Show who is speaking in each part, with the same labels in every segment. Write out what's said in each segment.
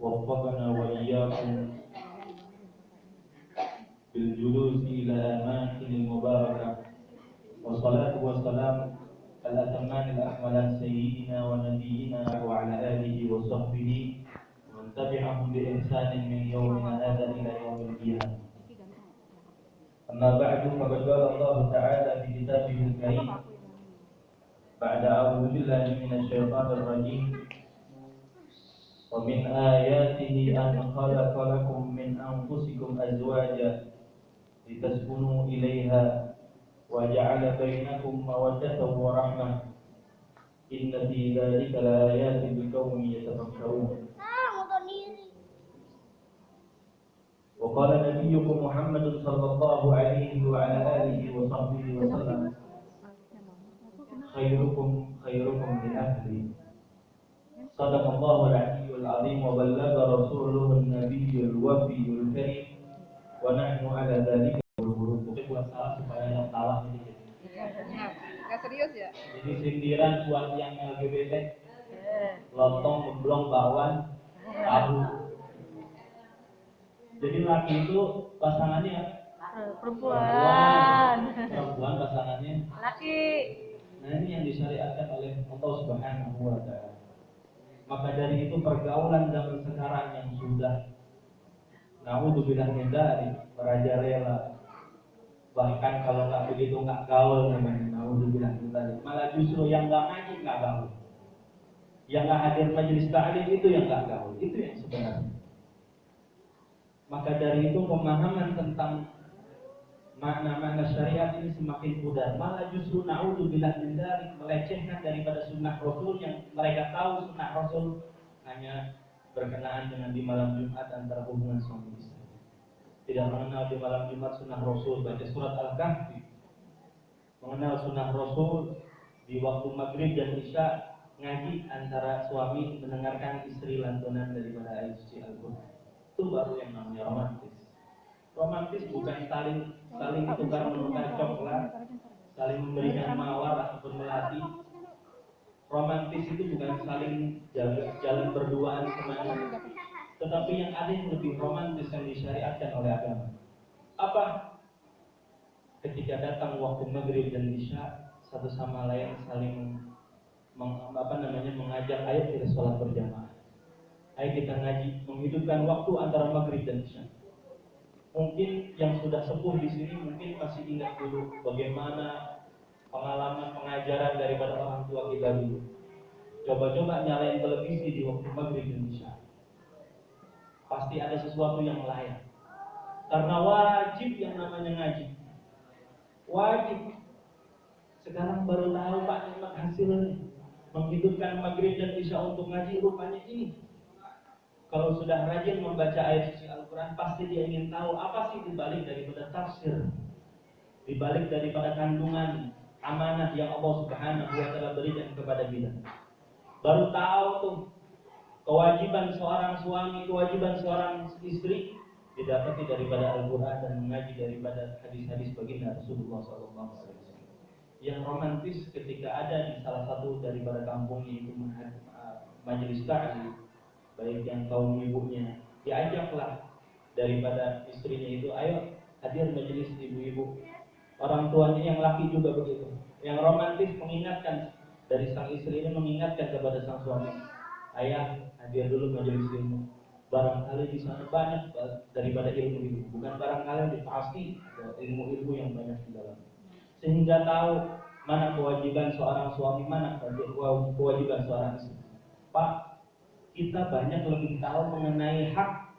Speaker 1: وفقنا وإياكم بالجلوس إلى أماكن المباركة والصلاة والسلام الأتمان الأكملان سيدنا ونبينا وعلى آله وصحبه ومن تبعهم بإحسان من يومنا هذا إلى يوم القيامة. أما بعد فقد قال الله تعالى في كتابه الكريم بعد أعوذ بالله من الشيطان الرجيم ومن آياته أن خلق لكم من أنفسكم أزواجا لتسكنوا إليها وجعل بينكم مودة ورحمة إن في ذلك لآيات لقوم يتفكرون. وقال نبيكم محمد صلى الله عليه وعلى آله وصحبه وسلم خيركم لأهلي. صدق الله العلي العظيم وبلغ رسوله النبي الوفي الكريم ونحن على ذلك berhuruf. Buat salah supaya yang tawa ini.
Speaker 2: Nggak serius ya?
Speaker 1: Jadi sindiran buat yang LGBT, lontong, gemblong, bakwan, tahu. Jadi laki itu pasangannya
Speaker 2: perempuan
Speaker 1: pasangannya
Speaker 2: laki.
Speaker 1: Nah ini yang disyariatkan oleh Allah Subhanahu wa Ta'ala. Maka dari itu pergaulan zaman sekarang yang sudah naudzubillah min dzalik merajalela, bahkan kalau nggak begitu nggak gaul namanya, naudzubillah min dzalik. Malah justru yang nggak ngaji nggak gaul, yang nggak hadir majelis ta'lim itu yang nggak gaul, itu yang sebenarnya. Maka dari itu pemahaman tentang makna-makna syariat ini semakin pudar. Malah justru naudzubillah min dzalik melecehkan daripada sunnah Rasul yang mereka tahu sunnah Rasul hanya berkenaan dengan di malam Jumat antara hubungan suami istri. Tidak mengenal di malam Jumat sunnah Rasul baca surat Al-Kahfi. Mengenal sunnah Rasul di waktu maghrib dan isya ngaji antara suami mendengarkan istri lantunan daripada ayat suci Al-Qur'an. Itu baru yang namanya romantis. Romantis bukan saling tukar menukar coklat, saling memberikan mawar ataupun melati. Romantis itu bukan saling jalan berduaan semangat, tetapi yang ada yang lebih romantis yang disyariatkan oleh agama. Apa? Ketika datang waktu maghrib dan isya, satu sama lain saling mengajak, ayo kita sholat berjamaah. Ayo kita ngaji, menghidupkan waktu antara maghrib dan isya. Mungkin yang sudah sepuh di sini mungkin masih ingat dulu bagaimana pengalaman pengajaran daripada orang tua kita dulu. Coba-coba nyalain televisi di waktu maghrib dan isya. Pasti ada sesuatu yang lain. Karena wajib yang namanya ngaji. Wajib. Sekarang baru tahu Pak nikmat hasilnya. Menghidupkan maghrib dan isya untuk ngaji rupanya ini. Kalau sudah rajin membaca ayat suci Al-Quran, pasti dia ingin tahu apa sih dibalik daripada tafsir, dibalik daripada kandungan amanah yang Allah Subhanahu wa Ta'ala berikan kepada kita. Baru tahu tuh kewajiban seorang suami, kewajiban seorang istri didapati daripada Al-Quran dan mengaji daripada hadis-hadis baginda Rasulullah SAW. Yang romantis ketika ada di salah satu daripada kampungnya itu majelis ta'lim, baik yang kaum ibunya diajaklah daripada istrinya itu, ayo hadir majelis ibu-ibu. Orang tuanya yang laki juga begitu. Yang romantis mengingatkan dari sang istri ini, mengingatkan kepada sang suami, ayah hadir dulu majelis ilmu. Barangkali di sana banyak daripada ilmu itu, bukan barangkali pasti ada ilmu-ilmu yang banyak di dalam. Sehingga tahu mana kewajiban seorang suami, mana kewajiban seorang istri. Pak, kita banyak lebih tahu mengenai hak,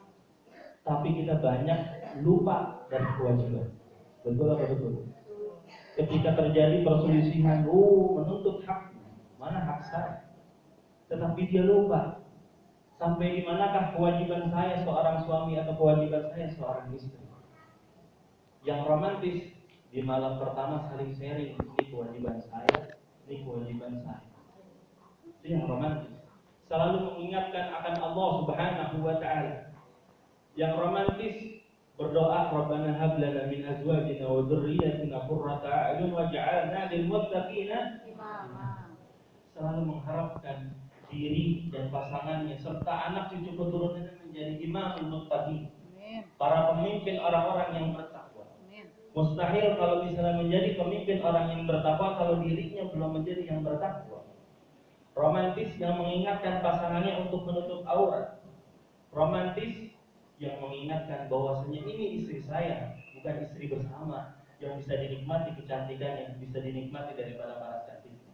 Speaker 1: tapi kita banyak lupa dari kewajiban. Betul apa betul? Ketika terjadi perselisihan, menuntut hak, mana hak saya? Tetapi dia lupa. Sampai di manakah kewajiban saya seorang suami atau kewajiban saya seorang istri? Yang romantis di malam pertama saling sharing, ini kewajiban saya, ini kewajiban saya. Itu yang romantis. Selalu mengingatkan akan Allah Subhanahu wa Ta'ala. Yang romantis berdoa, Rabbana hab lana min azwajina wa dzurriyyatina qurrata a'yun waj'alna lil muttaqina imama. Selalu mengharapkan diri dan pasangannya serta anak cucu keturunannya menjadi imamul muttaqin,
Speaker 2: Amin.
Speaker 1: para pemimpin orang-orang yang bertakwa.
Speaker 2: Amin.
Speaker 1: Mustahil kalau misalnya menjadi pemimpin orang yang bertakwa kalau dirinya belum menjadi yang bertakwa. Romantis yang mengingatkan pasangannya untuk menutup aurat. Romantis yang mengingatkan bahwasanya ini istri saya, bukan istri bersama yang bisa dinikmati kecantikannya, bisa dinikmati daripada para cantiknya.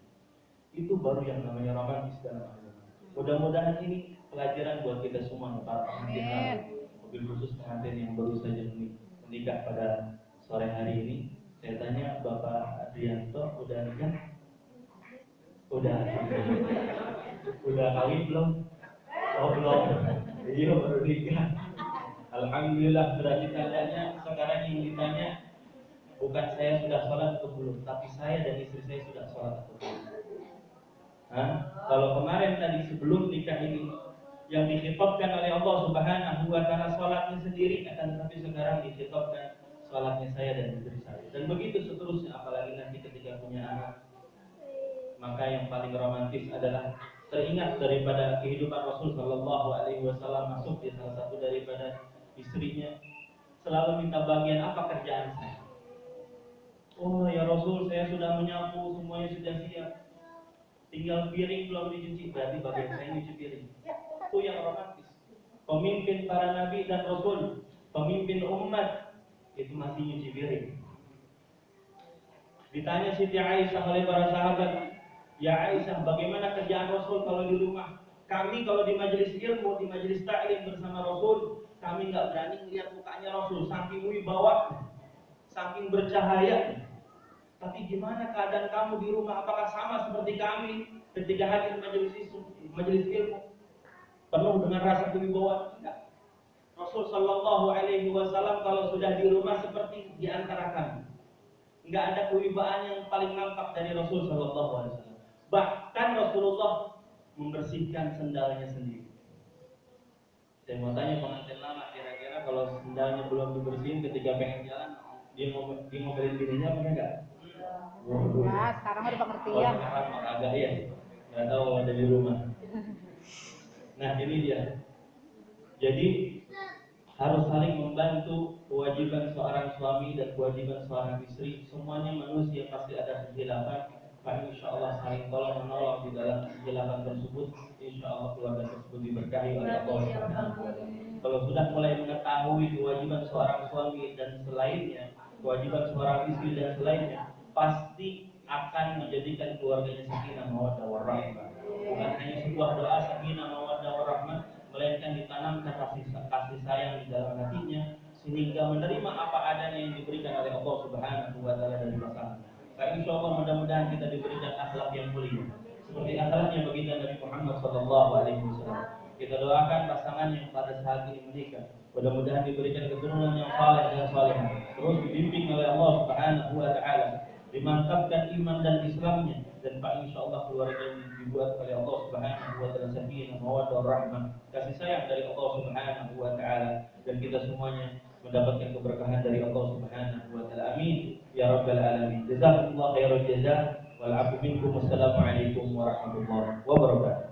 Speaker 1: Itu baru yang namanya romantis dalam agama. Mudah-mudahan ini pelajaran buat kita semua, para pengantin lalu, mobil khusus pengantin yang baru saja menikah pada sore hari ini. Saya tanya Bapak Adrianto, udah nikah? Udah kawin belum? Oh belum. Iya baru nikah. Alhamdulillah, berarti tandanya sekarang yang ditanya bukan saya sudah sholat atau belum, tapi saya dan istri saya sudah sholat atau belum. Kalau kemarin tadi sebelum nikah ini yang dikhitbahkan oleh Allah Subhanahu wa taala sholatnya sendiri, akan tetapi sekarang dikhitbahkan sholatnya saya dan istri saya. Dan begitu seterusnya, apalagi nanti ketika punya anak. Maka yang paling romantis adalah teringat daripada kehidupan Rasul Shallallahu Alaihi Wasallam, masuk di salah satu daripada istrinya selalu minta bagian apa kerjaan saya. Oh ya Rasul, saya sudah menyapu, semuanya sudah siap, tinggal piring belum dicuci, berarti bagian saya nyuci piring. Itu yang romantis. Pemimpin para nabi dan Rasul, pemimpin umat, itu masih nyuci piring. Ditanya Siti Aisyah oleh para sahabat, ya Aisyah, bagaimana kerjaan Rasul kalau di rumah? Kami kalau di majelis ilmu, di majelis ta'lim bersama Rasul, kami nggak berani melihat mukanya Rasul, saking wibawa, saking bercahaya. Tapi gimana keadaan kamu di rumah? Apakah sama seperti kami ketika hadir majelis ilmu? Penuh dengan rasa kewibawaan? Tidak. Rasul Shallallahu Alaihi Wasallam kalau sudah di rumah seperti di antara kami. Nggak ada kewibawaan yang paling nampak dari Rasul Shallallahu Alaihi Wasallam. Bahkan Rasulullah membersihkan sendalnya sendiri. Saya mau tanya pengantin lama, kira-kira kalau sendalnya belum dibersihin ketika pengen jalan, dia ngomelin dirinya apa enggak?
Speaker 2: Ya, sekarang udah pengertian.
Speaker 1: Sekarang agak ya, nggak tahu ada di rumah. Nah ini dia. Jadi harus saling membantu, kewajiban seorang suami dan kewajiban seorang istri. Semuanya manusia pasti ada kekhilafan. Pak insya Allah saling tolong menolong di dalam kekhilafan tersebut. Insya Allah keluarga tersebut diberkahi oleh Allah Subhanahu wa Ta'ala. Kalau sudah mulai mengetahui kewajiban seorang suami dan selainnya, kewajiban seorang istri dan selainnya, pasti akan menjadikan keluarganya sakinah mawaddah warahmah. Bukan hanya sebuah doa sakinah mawaddah warahmah, melainkan ditanamkan kasih sayang di dalam hatinya sehingga menerima apa adanya yang diberikan oleh Allah Subhanahu wa Ta'ala dari pasangan. Insya Allah mudah-mudahan kita diberikan akhlak yang mulia seperti akhlaknya baginda Nabi Muhammad Sallallahu Alaihi Wasallam. Kita doakan pasangan yang pada saat ini menikah, mudah-mudahan diberikan keturunan yang saleh dan salehah, terus dibimbing oleh Allah Subhanahu wa Ta'ala, dimantapkan iman dan Islamnya, dan Pak insya Allah keluarga ini dibuat oleh Allah Subhanahu wa Ta'ala sakinah mawaddah rahmah, kasih sayang dari Allah Subhanahu wa Ta'ala, dan kita semuanya mendapatkan keberkahan dari Allah Subhanahu wa Ta'ala. Amin ya rabbal alamin. Jazakumullah khairan jazaa wal 'afwu minkum. Wassalamualaikum warahmatullahi wabarakatuh.